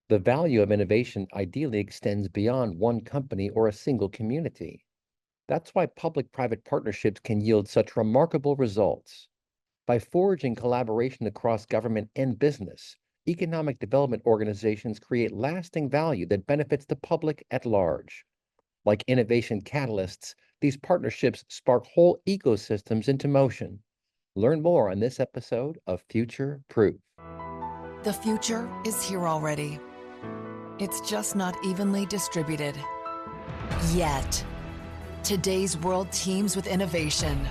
The value of innovation ideally extends beyond one company or a single community. That's why public-private partnerships can yield such remarkable results. By forging collaboration across government and business, economic development organizations create lasting value that benefits the public at large. Like innovation catalysts, these partnerships spark whole ecosystems into motion. Learn more on this episode of Future Proof. The future is here already. It's just not evenly distributed. Yet. Today's world teems with innovation.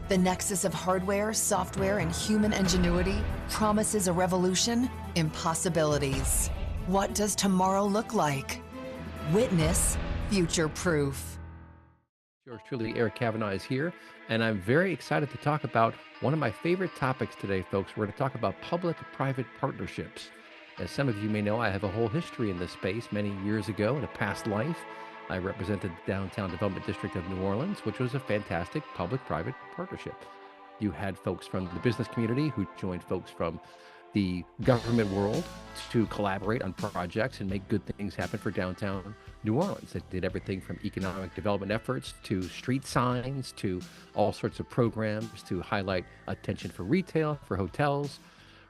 The nexus of hardware, software, and human ingenuity promises a revolution in possibilities. What does tomorrow look like? Witness Future Proof. Yours truly, Eric Kavanagh is here, and I'm very excited to talk about one of my favorite topics today, folks. We're going to talk about public-private partnerships. As some of you may know, I have a whole history in this space. Many years ago, in a past life, I represented the Downtown Development District of New Orleans, which was a fantastic public-private partnership. You had folks from the business community who joined folks from the government world to collaborate on projects and make good things happen for downtown New Orleans. It did everything from economic development efforts to street signs to all sorts of programs to highlight attention for retail, for hotels,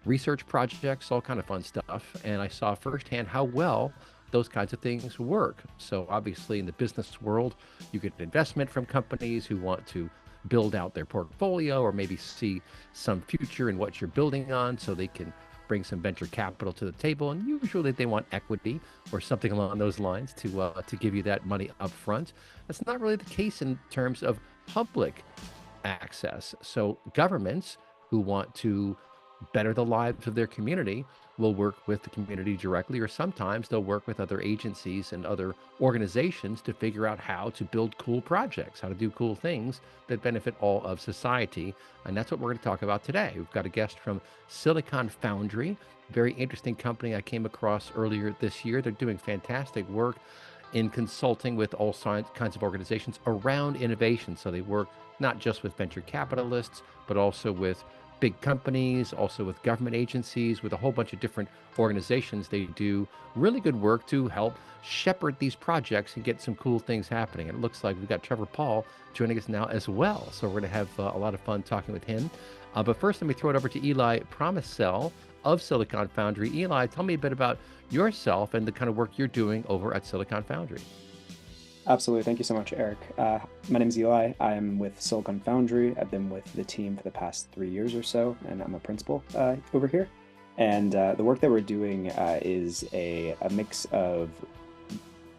research projects, all kind of fun stuff. And I saw firsthand how well those kinds of things work. So obviously in the business world, you get investment from companies who want to build out their portfolio or maybe see some future in what you're building on so they can bring some venture capital to the table. And usually they want equity or something along those lines to give you that money up front. That's not really the case in terms of public access. So governments who want to better the lives of their community will work with the community directly, or sometimes they'll work with other agencies and other organizations to figure out how to build cool projects, how to do cool things that benefit all of society. And that's what we're going to talk about today. We've got a guest from Silicon Foundry, very interesting company I came across earlier this year. They're doing fantastic work in consulting with all kinds of organizations around innovation. So they work not just with venture capitalists, but also with big companies, also with government agencies, with a whole bunch of different organizations. They do really good work to help shepherd these projects and get some cool things happening. And it looks like we've got Trevor Pawl joining us now as well. So we're going to have a lot of fun talking with him. But first, let me throw it over to Eli Promsel of Silicon Foundry. Eli, tell me a bit about yourself and the kind of work you're doing over at Silicon Foundry. Absolutely. Thank you so much, Eric. My name is Eli. I'm with Silicon Foundry. I've been with the team for the past 3 years or so, and I'm a principal over here. And the work that we're doing is a mix of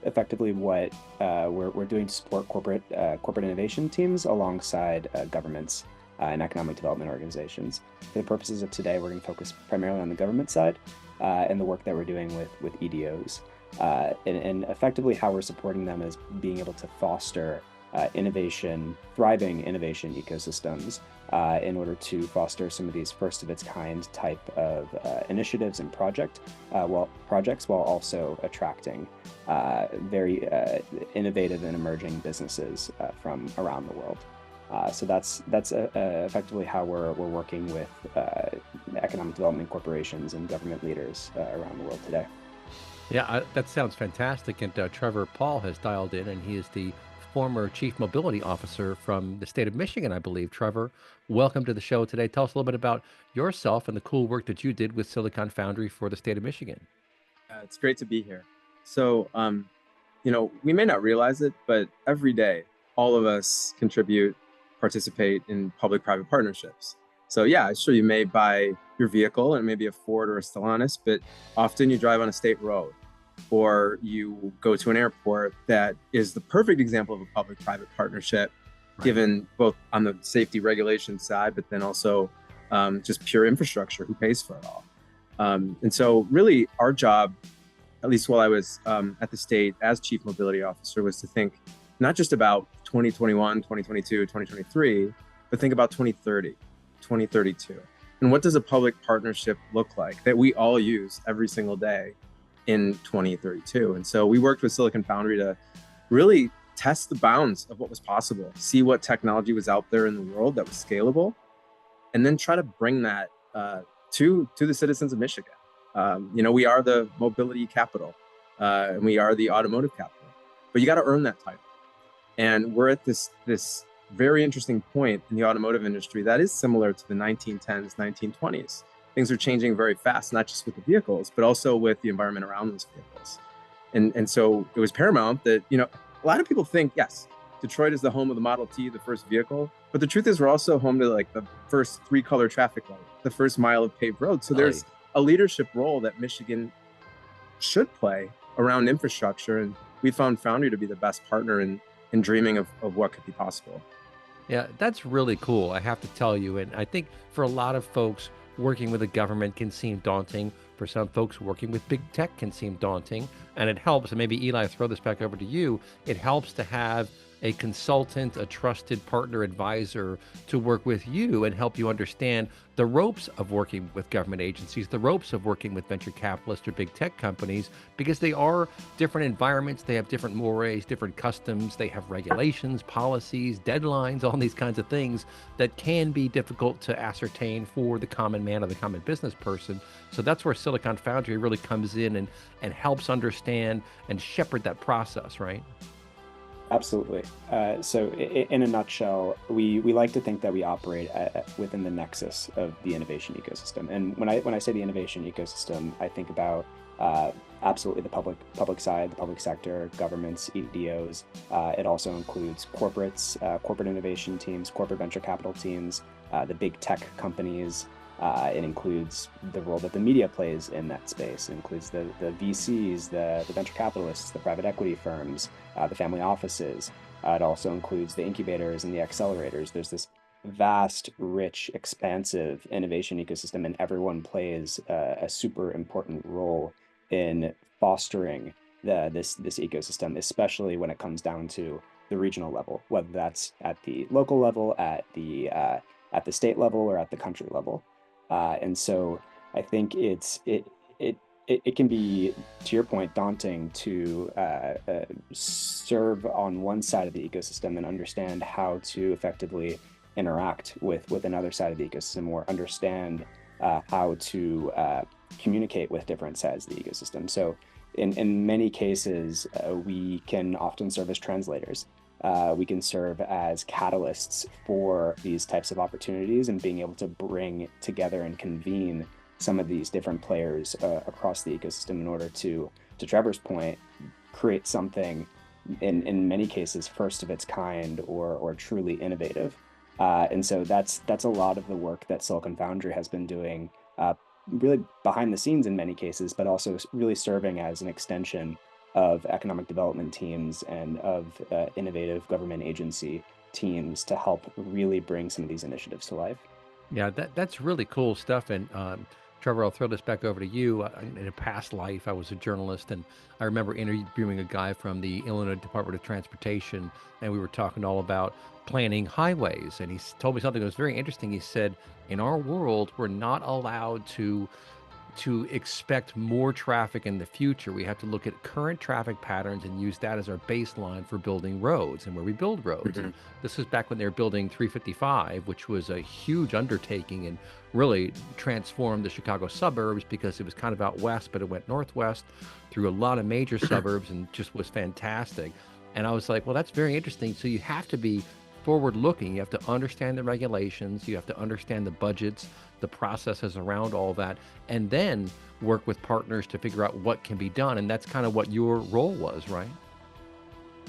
effectively what we're doing to support corporate innovation teams alongside governments and economic development organizations. For the purposes of today, we're going to focus primarily on the government side and the work that we're doing with EDOs. And effectively how we're supporting them is being able to foster thriving innovation ecosystems in order to foster some of these first of its kind type of initiatives and projects while also attracting very innovative and emerging businesses from around the world. So that's effectively how we're working with economic development corporations and government leaders around the world today. Yeah, that sounds fantastic. And Trevor Pawl has dialed in, and he is the former Chief Mobility Officer from the state of Michigan, I believe. Trevor, welcome to the show today. Tell us a little bit about yourself and the cool work that you did with Silicon Foundry for the state of Michigan. It's great to be here. So, we may not realize it, but every day, all of us participate in public-private partnerships. So yeah, sure, you may buy your vehicle and maybe a Ford or a Stellantis, but often you drive on a state road or you go to an airport that is the perfect example of a public-private partnership, right, given both on the safety regulation side, but then also just pure infrastructure, who pays for it all. And so really our job, at least while I was at the state as Chief Mobility Officer, was to think not just about 2021, 2022, 2023, but think about 2030. 2032. And what does a public partnership look like that we all use every single day in 2032? And so we worked with Silicon Foundry to really test the bounds of what was possible, see what technology was out there in the world that was scalable, and then try to bring that to the citizens of Michigan. We are the mobility capital, and we are the automotive capital, but you got to earn that title. And we're at this very interesting point in the automotive industry that is similar to the 1910s, 1920s. Things are changing very fast, not just with the vehicles, but also with the environment around those vehicles. And so it was paramount that, a lot of people think, yes, Detroit is the home of the Model T, the first vehicle. But the truth is we're also home to like the first 3-color traffic light, the first mile of paved road. So there's a leadership role that Michigan should play around infrastructure. And we found Foundry to be the best partner in dreaming of what could be possible. Yeah, that's really cool, I have to tell you. And I think for a lot of folks, working with the government can seem daunting. For some folks, working with big tech can seem daunting. And it helps, and maybe Eli, throw this back over to you, it helps to have a consultant, a trusted partner advisor to work with you and help you understand the ropes of working with government agencies, the ropes of working with venture capitalists or big tech companies, because they are different environments, they have different mores, different customs, they have regulations, policies, deadlines, all these kinds of things that can be difficult to ascertain for the common man or the common business person. So that's where Silicon Foundry really comes in and helps understand and shepherd that process, right? Absolutely. So in a nutshell, we like to think that we operate within the nexus of the innovation ecosystem. And when I say the innovation ecosystem, I think about absolutely the public side, the public sector, governments, EDOs. It also includes corporates, corporate innovation teams, corporate venture capital teams, the big tech companies. It includes the role that the media plays in that space. It includes the VCs, the venture capitalists, the private equity firms, the family offices. It also includes the incubators and the accelerators. There's this vast, rich, expansive innovation ecosystem, and everyone plays a super important role in fostering this ecosystem, especially when it comes down to the regional level, whether that's at the local level, at the state level, or at the country level. And so I think it can be, to your point, daunting to serve on one side of the ecosystem and understand how to effectively interact with another side of the ecosystem, or understand how to communicate with different sides of the ecosystem. So in many cases, we can often serve as translators. We can serve as catalysts for these types of opportunities, and being able to bring together and convene some of these different players across the ecosystem in order to Trevor's point, create something in many cases first of its kind or truly innovative. And so that's a lot of the work that Silicon Foundry has been doing, really behind the scenes in many cases, but also really serving as an extension of economic development teams and of innovative government agency teams to help really bring some of these initiatives to life. Yeah, that's really cool stuff. And Trevor, I'll throw this back over to you. In a past life, I was a journalist, and I remember interviewing a guy from the Illinois Department of Transportation, and we were talking all about planning highways. And he told me something that was very interesting. He said, in our world, we're not allowed to expect more traffic in the future. We have to look at current traffic patterns and use that as our baseline for building roads and where we build roads. And this was back when they were building 355, which was a huge undertaking and really transformed the Chicago suburbs, because it was kind of out west, but it went northwest through a lot of major suburbs and just was fantastic. And I was like, well, that's very interesting. So you have to be forward looking. You have to understand the regulations. You have to understand the budgets, the processes around all that, and then work with partners to figure out what can be done. And that's kind of what your role was, right?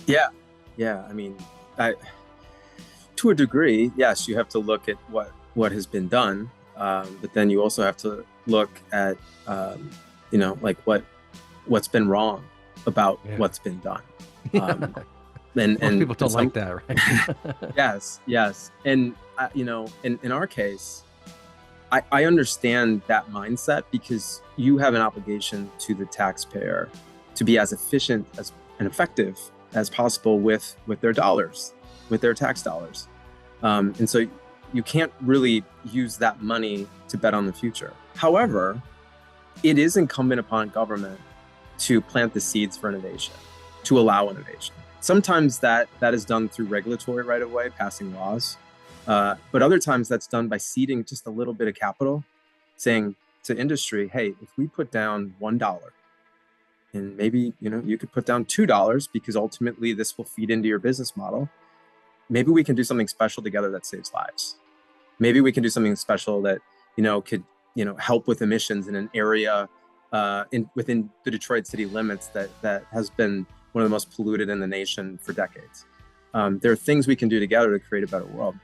Yeah. I mean, to a degree, yes, you have to look at what has been done, but then you also have to look at, like what's been wrong about what's been done. And most people don't like that, right? Yes. And, in our case, I understand that mindset, because you have an obligation to the taxpayer to be as efficient and effective as possible with their dollars, with their tax dollars. And so you can't really use that money to bet on the future. However, it is incumbent upon government to plant the seeds for innovation, to allow innovation. Sometimes that is done through regulatory right of way, passing laws. But other times that's done by seeding just a little bit of capital, saying to industry, hey, if we put down $1, and maybe, you could put down $2 because ultimately this will feed into your business model. Maybe we can do something special together that saves lives. Maybe we can do something special that, could, help with emissions in an area within the Detroit city limits that has been one of the most polluted in the nation for decades. There are things we can do together to create a better world.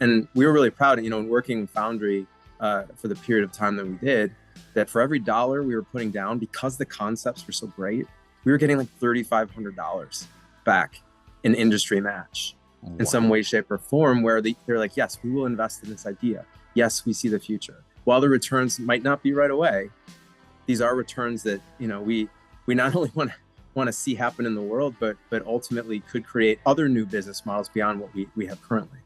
And we were really proud, in working with Foundry for the period of time that we did, that for every dollar we were putting down, because the concepts were so great, we were getting like $3,500 back in industry match in some way, shape, or form, where they're like, yes, we will invest in this idea. Yes, we see the future. While the returns might not be right away, these are returns that, we not only want to see happen in the world, but ultimately could create other new business models beyond what we have currently.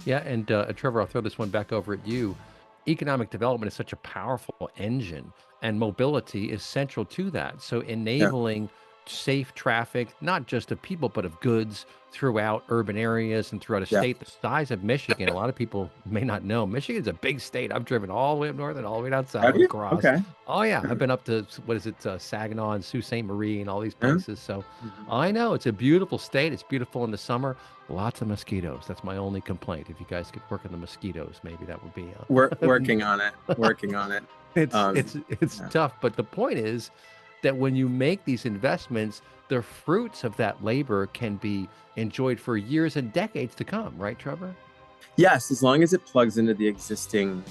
Yeah, and Trevor, I'll throw this one back over at you. Economic development is such a powerful engine, and mobility is central to that. So enabling safe traffic, not just of people, but of goods throughout urban areas and throughout a state the size of Michigan. A lot of people may not know Michigan's a big state. I've driven all the way up north and all the way down south across. Okay. Oh yeah, I've been up to Saginaw and Sault Ste. Marie and all these places. So I know it's a beautiful state. It's beautiful in the summer. Lots of mosquitoes. That's my only complaint. If you guys could work on the mosquitoes, maybe that would be working on it. Working on it. It's tough, but the point is that when you make these investments, the fruits of that labor can be enjoyed for years and decades to come, right, Trevor? Yes, as long as it plugs into the existing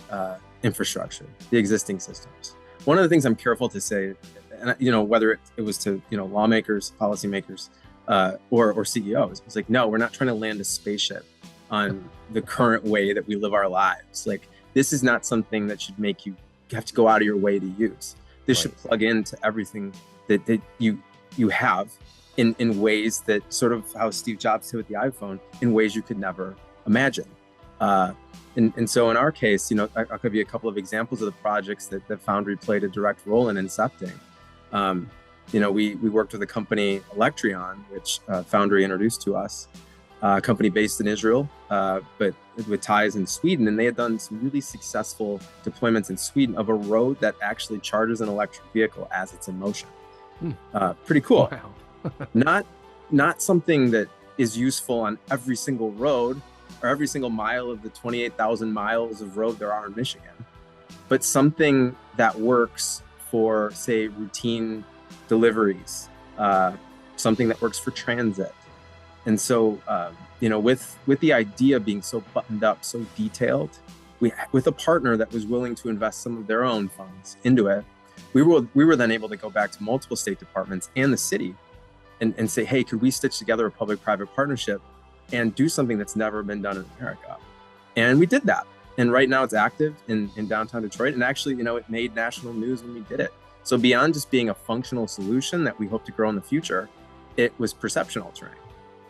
infrastructure, the existing systems. One of the things I'm careful to say, and whether it was to lawmakers, policymakers, or CEOs, it's like, no, we're not trying to land a spaceship on the current way that we live our lives. Like, this is not something that should make you have to go out of your way to use. This should plug into everything that you have in ways that, sort of how Steve Jobs did with the iPhone, in ways you could never imagine. And so in our case, I'll give you a couple of examples of the projects that Foundry played a direct role in incepting. We worked with a company, Electrion, which Foundry introduced to us, a company based in Israel, but with ties in Sweden. And they had done some really successful deployments in Sweden of a road that actually charges an electric vehicle as it's in motion. Pretty cool. Wow. Not something that is useful on every single road or every single mile of the 28,000 miles of road there are in Michigan, but something that works for, say, routine deliveries, something that works for transit. And so, with the idea being so buttoned up, so detailed, with a partner that was willing to invest some of their own funds into it, we were then able to go back to multiple state departments and the city and say, hey, could we stitch together a public-private partnership and do something that's never been done in America? And we did that. And right now it's active in downtown Detroit. And actually, it made national news when we did it. So beyond just being a functional solution that we hope to grow in the future, it was perception altering.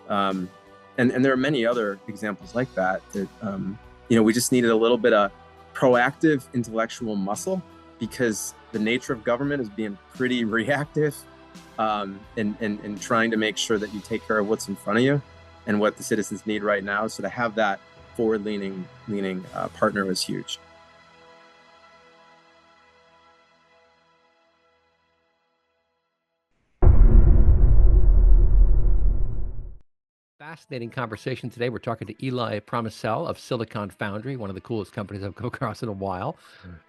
And there are many other examples like that we just needed a little bit of proactive intellectual muscle, because the nature of government is being pretty reactive, and trying to make sure that you take care of what's in front of you and what the citizens need right now. So to have that forward-leaning partner was huge. Fascinating conversation today. We're talking to Eli Promsel of Silicon Foundry, one of the coolest companies I've come across in a while.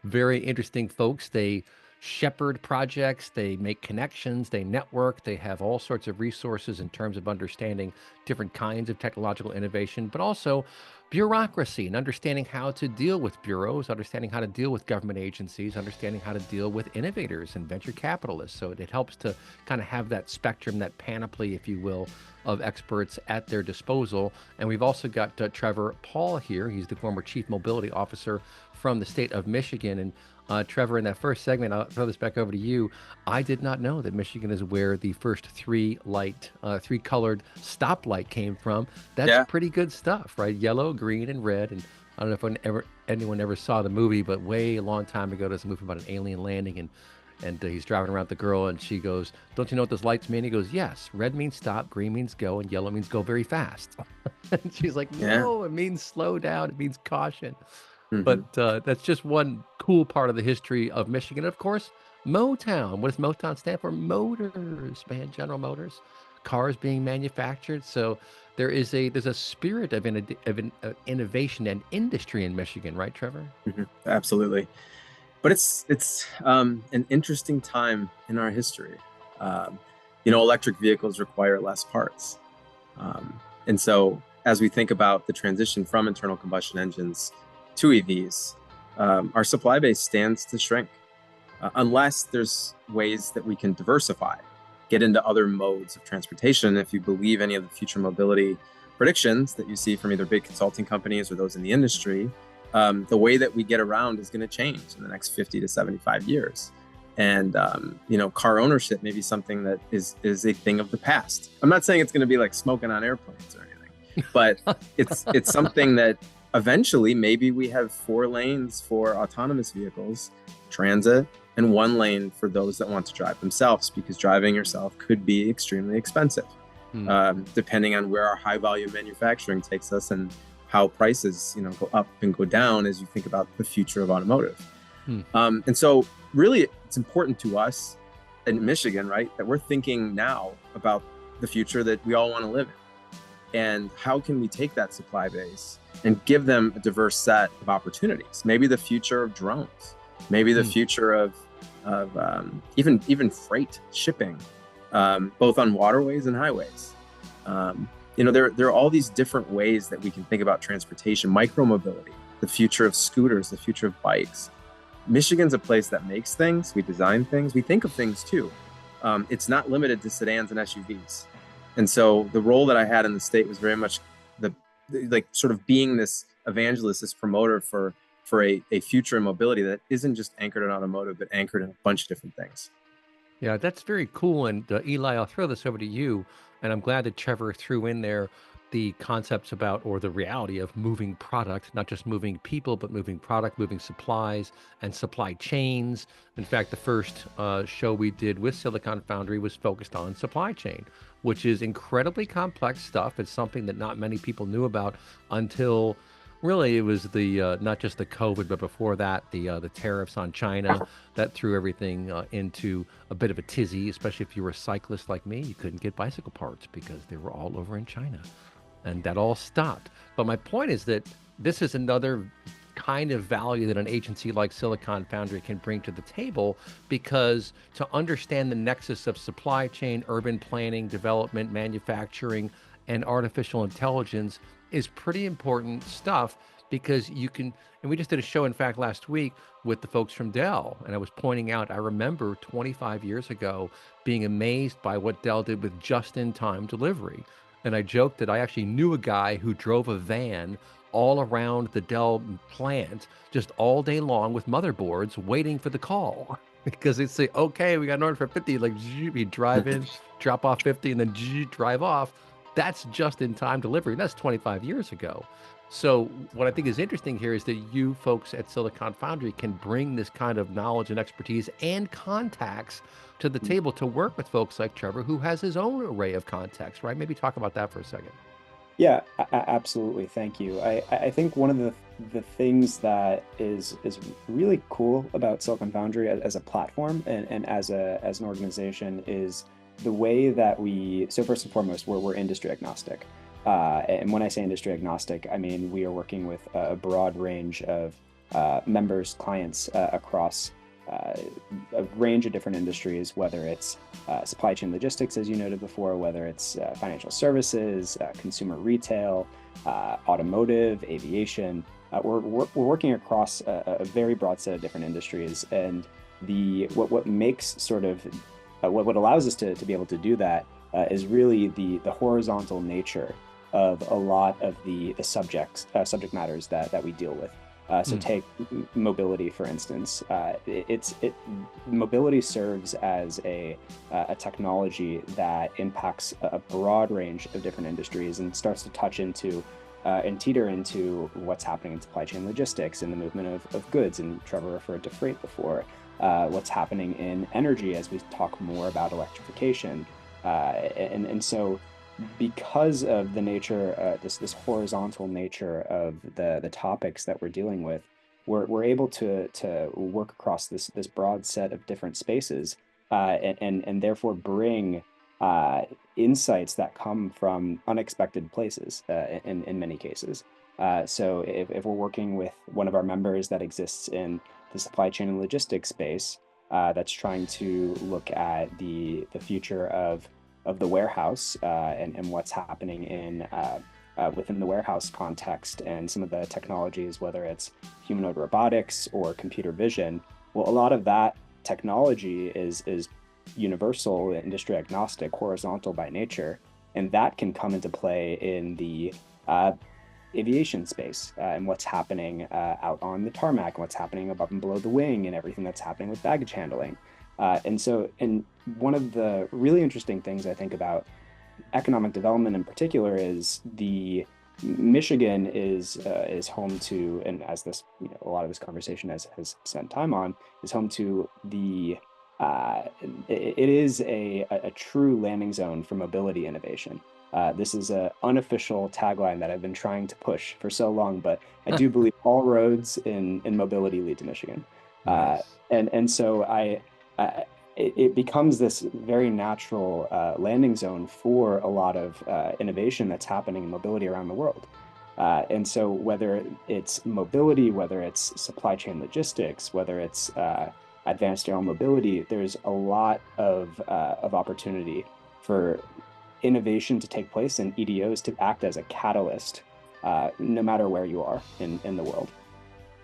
Very interesting folks. They shepherd projects, they make connections, they network, they have all sorts of resources in terms of understanding different kinds of technological innovation, but also bureaucracy and understanding how to deal with bureaus, understanding how to deal with government agencies, understanding how to deal with innovators and venture capitalists. So it helps to kind of have that spectrum, that panoply, if you will, of experts at their disposal. And we've also got Trevor Pawl here. He's the former Chief Mobility Officer from the state of Michigan. And Trevor, in that first segment, I'll throw this back over to you. I did not know that Michigan is where the first three-colored stoplight came from. That's pretty good stuff, right? Yellow, green, and red. And I don't know if anyone ever saw the movie, but way a long time ago, there's a movie about an alien landing, and he's driving around with the girl, and she goes, "Don't you know what those lights mean?" He goes, "Yes, red means stop, green means go, and yellow means go very fast." And she's like, "No, it means slow down. It means caution." But that's just one cool part of the history of Michigan. Of course, Motown. What does Motown stand for? Motors, man. General Motors, cars being manufactured. So there's a spirit of innovation and industry in Michigan, right, Trevor? Absolutely. But it's an interesting time in our history. Um, Electric vehicles require less parts. And so as we think about the transition from internal combustion engines to EVs, our supply base stands to shrink unless there's ways that we can diversify, get into other modes of transportation. If you believe any of the future mobility predictions that you see from either big consulting companies or those in the industry, the way that we get around is going to change in the next 50 to 75 years. And, car ownership may be something that is a thing of the past. I'm not saying it's going to be like smoking on airplanes or anything, but it's something that eventually maybe we have 4 lanes for autonomous vehicles, transit, and 1 lane for those that want to drive themselves, because driving yourself could be extremely expensive, depending on where our high volume manufacturing takes us and how prices, go up and go down as you think about the future of automotive. And so really it's important to us in Michigan, right, that we're thinking now about the future that we all want to live in. And how can we take that supply base and give them a diverse set of opportunities? Maybe the future of drones, maybe the future of even freight shipping, both on waterways and highways. There are all these different ways that we can think about transportation, micromobility, the future of scooters, the future of bikes. Michigan's a place that makes things, we design things, we think of things too. It's not limited to sedans and SUVs. And so the role that I had in the state was very much sort of being this evangelist, this promoter for a future in mobility that isn't just anchored in automotive, but anchored in a bunch of different things. Yeah, that's very cool. And Eli, I'll throw this over to you. And I'm glad that Trevor threw in there the concepts about, or the reality of moving product, not just moving people, but moving product, moving supplies and supply chains. In fact, the first show we did with Silicon Foundry was focused on supply chain, which is incredibly complex stuff. It's something that not many people knew about until really it was the not just the COVID, but before that, the tariffs on China that threw everything into a bit of a tizzy, especially if you were a cyclist like me. You couldn't get bicycle parts because they were all over in China. And that all stopped. But my point is that this is another kind of value that an agency like Silicon Foundry can bring to the table, because to understand the nexus of supply chain, urban planning, development, manufacturing, and artificial intelligence is pretty important stuff, because you can, and we just did a show, in fact, last week with the folks from Dell, and I was pointing out, I remember 25 years ago being amazed by what Dell did with just-in-time delivery. And I joked that I actually knew a guy who drove a van all around the Dell plant just all day long with motherboards waiting for the call, because they'd say, okay, we got an order for 50, like he'd drive in, drop off 50, and then drive off. That's just in time delivery. And that's 25 years ago. So what I think is interesting here is that you folks at Silicon Foundry can bring this kind of knowledge and expertise and contacts to the table to work with folks like Trevor, who has his own array of contacts, right? Maybe talk about that for a second. Yeah, absolutely. Thank you. I think one of the things that is really cool about Silicon Foundry as a platform and as an organization is the way that so first and foremost, we're industry agnostic. And when I say industry agnostic, I mean we are working with a broad range of members, clients across a range of different industries, whether it's supply chain logistics, as you noted before, whether it's financial services, consumer retail, automotive, aviation. We're working across a very broad set of different industries, and what makes sort of what allows us to be able to do that is really the horizontal nature of a lot of the subject matters that we deal with. So take mobility, for instance. Mobility serves as a technology that impacts a broad range of different industries and starts to touch into and teeter into what's happening in supply chain logistics and the movement of goods. And Trevor referred to freight before. What's happening in energy as we talk more about electrification. And so because of the nature, this horizontal nature of the topics that we're dealing with, we're able to work across this broad set of different spaces, and therefore bring insights that come from unexpected places, in many cases. So if we're working with one of our members that exists in the supply chain and logistics space, that's trying to look at the future of the warehouse, and what's happening in within the warehouse context, and some of the technologies, whether it's humanoid robotics or computer vision. Well, a lot of that technology is universal, industry agnostic, horizontal by nature, and that can come into play in the aviation space, and what's happening out on the tarmac, and what's happening above and below the wing, and everything that's happening with baggage handling. And one of the really interesting things I think about economic development in particular is the Michigan is home to, and as this, a lot of this conversation has spent time on, is home to the it is a true landing zone for mobility innovation. This is an unofficial tagline that I've been trying to push for so long, but I do believe all roads in mobility lead to Michigan. Nice. And so it becomes this very natural landing zone for a lot of innovation that's happening in mobility around the world. And so whether it's mobility, whether it's supply chain logistics, whether it's advanced air mobility, there's a lot of opportunity for innovation to take place and EDOs to act as a catalyst, no matter where you are in the world.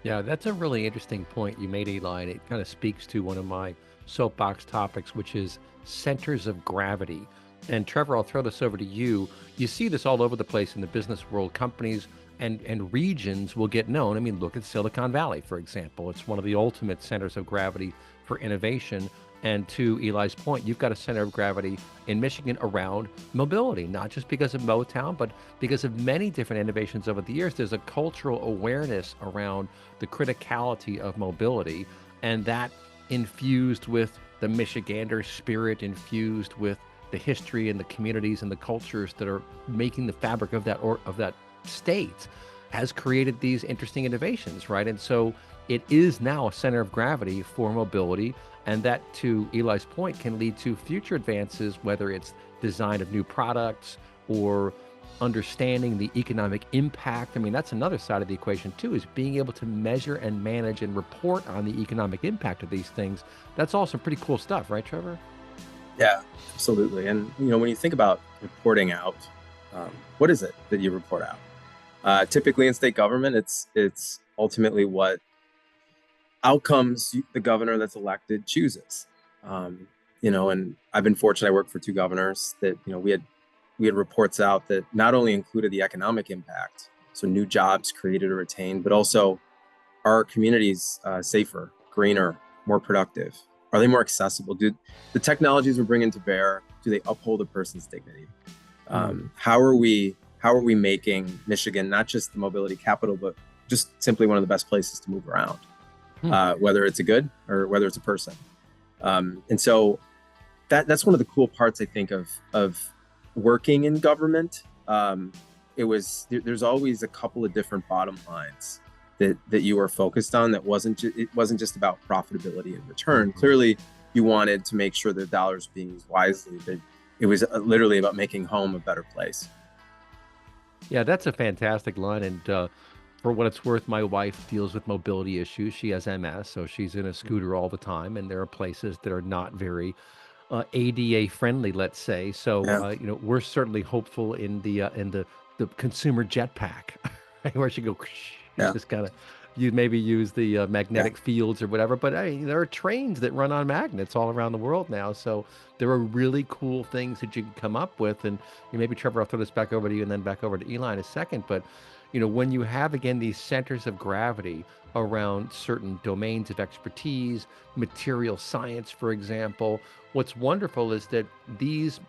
Yeah, that's a really interesting point you made, Eli. And it kind of speaks to one of my soapbox topics, which is centers of gravity. And Trevor, I'll throw this over to you. You see this all over the place in the business world. Companies and regions will get known. I mean, look at Silicon Valley, for example. It's one of the ultimate centers of gravity for innovation. And to Eli's point, you've got a center of gravity in Michigan around mobility, not just because of Motown, but because of many different innovations over the years. There's a cultural awareness around the criticality of mobility, and that infused with the Michigander spirit, infused with the history and the communities and the cultures that are making the fabric of that state, has created these interesting innovations, right? And so it is now a center of gravity for mobility. And that, to Eli's point, can lead to future advances, whether it's design of new products or understanding the economic impact. I mean, that's another side of the equation too, is being able to measure and manage and report on the economic impact of these things. That's all some pretty cool stuff, right, Trevor? Yeah, absolutely. And when you think about reporting out, what is it that you report out? Typically in state government, it's ultimately what outcomes the governor that's elected chooses. And I've been fortunate. I worked for two governors that we had reports out that not only included the economic impact, so new jobs created or retained, but also, are communities safer, greener, more productive? Are they more accessible? Do the technologies we're bringing to bear, do they uphold a person's dignity? How are we making Michigan not just the mobility capital, but just simply one of the best places to move around? Whether it's a good or whether it's a person. And so that's one of the cool parts, I think, of working in government. There's always a couple of different bottom lines that you were focused on. It wasn't just about profitability and return. Clearly, you wanted to make sure the dollars were being used wisely, but it was literally about making home a better place. Yeah, that's a fantastic line. And for what it's worth, my wife deals with mobility issues. She has MS, so she's in a scooter all the time, and there are places that are not very ADA friendly, let's say. So we're certainly hopeful in the consumer jetpack, right, where she go, just kind of, you maybe use the magnetic fields or whatever. But there are trains that run on magnets all around the world now. So there are really cool things that you can come up with. And maybe, Trevor, I'll throw this back over to you and then back over to Eli in a second. But when you have, again, these centers of gravity around certain domains of expertise, material science, for example, what's wonderful is that these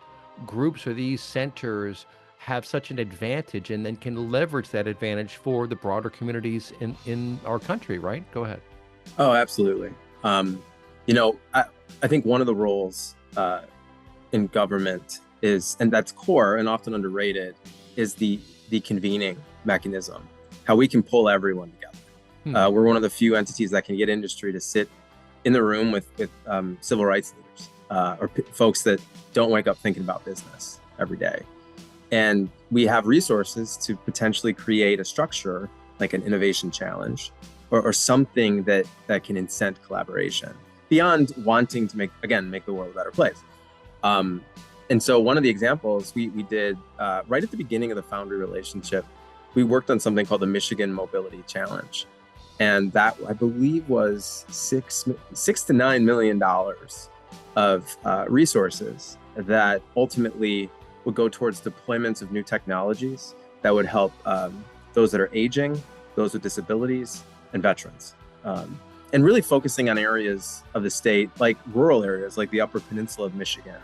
groups or these centers have such an advantage and then can leverage that advantage for the broader communities in our country, right? Go ahead. Oh, absolutely. I think one of the roles in government is, and that's core and often underrated, is the convening mechanism, how we can pull everyone together. We're one of the few entities that can get industry to sit in the room with civil rights leaders or folks that don't wake up thinking about business every day. And we have resources to potentially create a structure like an innovation challenge or something that can incent collaboration beyond wanting to make the world a better place. And so one of the examples we did right at the beginning of the Foundry relationship, we worked on something called the Michigan Mobility Challenge. And that, I believe, was $6 to $9 million of resources that ultimately would go towards deployments of new technologies that would help those that are aging, those with disabilities, and veterans. And really focusing on areas of the state, like rural areas, like the Upper Peninsula of Michigan,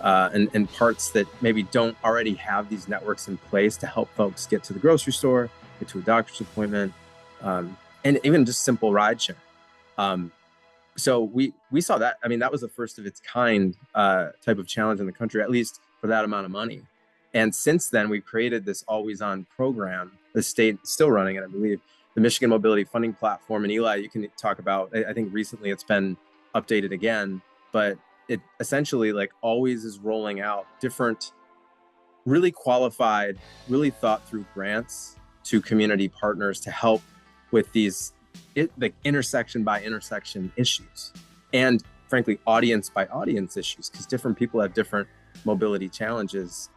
and parts that maybe don't already have these networks in place to help folks get to the grocery store, get to a doctor's appointment, and even just simple ride share. So we saw that. I mean, that was the first of its kind type of challenge in the country, at least for that amount of money. And since then, we've created this always on program. The state is still running it, I believe, the Michigan Mobility Funding Platform. And Eli, you can talk about, I think recently it's been updated again, but it essentially like always is rolling out different, really qualified, really thought through grants to community partners to help with these like intersection by intersection issues, and frankly, audience by audience issues, because different people have different mobility challenges.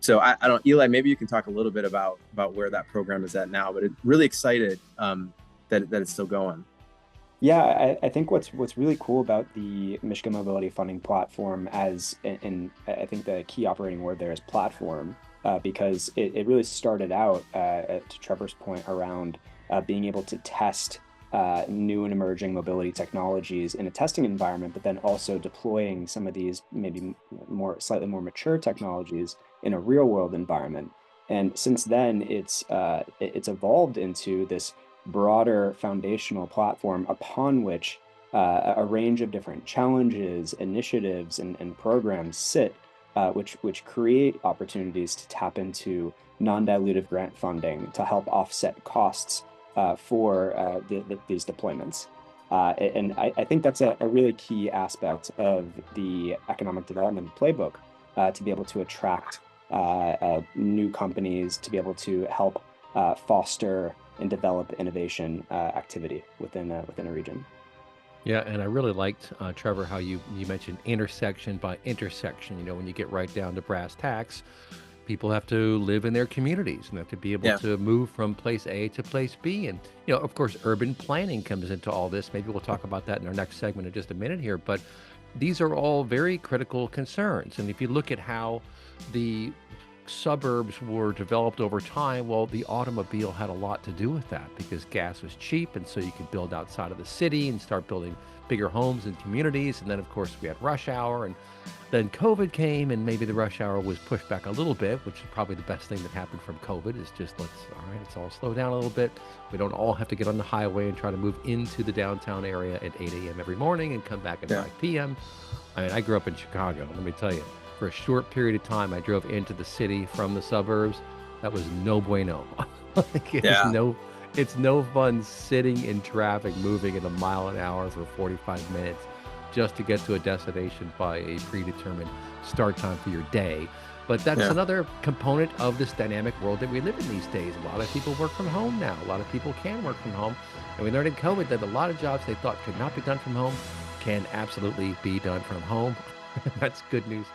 So I don't, Eli, maybe you can talk a little bit about where that program is at now, but it really excited that it's still going. Yeah, I think what's really cool about the Michigan Mobility Funding Platform, and I think the key operating word there is platform, because it really started out, to Trevor's point, around being able to test new and emerging mobility technologies in a testing environment, but then also deploying some of these maybe slightly more mature technologies in a real world environment. And since then, it's evolved into this broader foundational platform upon which a range of different challenges, initiatives, and programs sit, which create opportunities to tap into non-dilutive grant funding to help offset costs for these deployments. And I think that's a really key aspect of the economic development playbook, to be able to attract new companies, to be able to help foster and develop innovation activity within a region. Yeah, and I really liked, Trevor, how you mentioned intersection by intersection. You know, when you get right down to brass tacks, people have to live in their communities and have to be able to move from place A to place B. And, you know, of course, urban planning comes into all this. Maybe we'll talk about that in our next segment in just a minute here. But these are all very critical concerns. And if you look at how the suburbs were developed over time, well, the automobile had a lot to do with that because gas was cheap. And so you could build outside of the city and start building bigger homes and communities. And then, of course, we had rush hour, and then COVID came, and maybe the rush hour was pushed back a little bit, which is probably the best thing that happened from COVID is just let's all slow down a little bit. We don't all have to get on the highway and try to move into the downtown area at 8 a.m. every morning and come back at 5 p.m. I mean, I grew up in Chicago. Let me tell you, for a short period of time, I drove into the city from the suburbs. That was no bueno. It's no fun sitting in traffic, moving at a mile an hour for 45 minutes just to get to a destination by a predetermined start time for your day. But that's another component of this dynamic world that we live in these days. A lot of people work from home now. A lot of people can work from home. And we learned in COVID that a lot of jobs they thought could not be done from home can absolutely be done from home. That's good news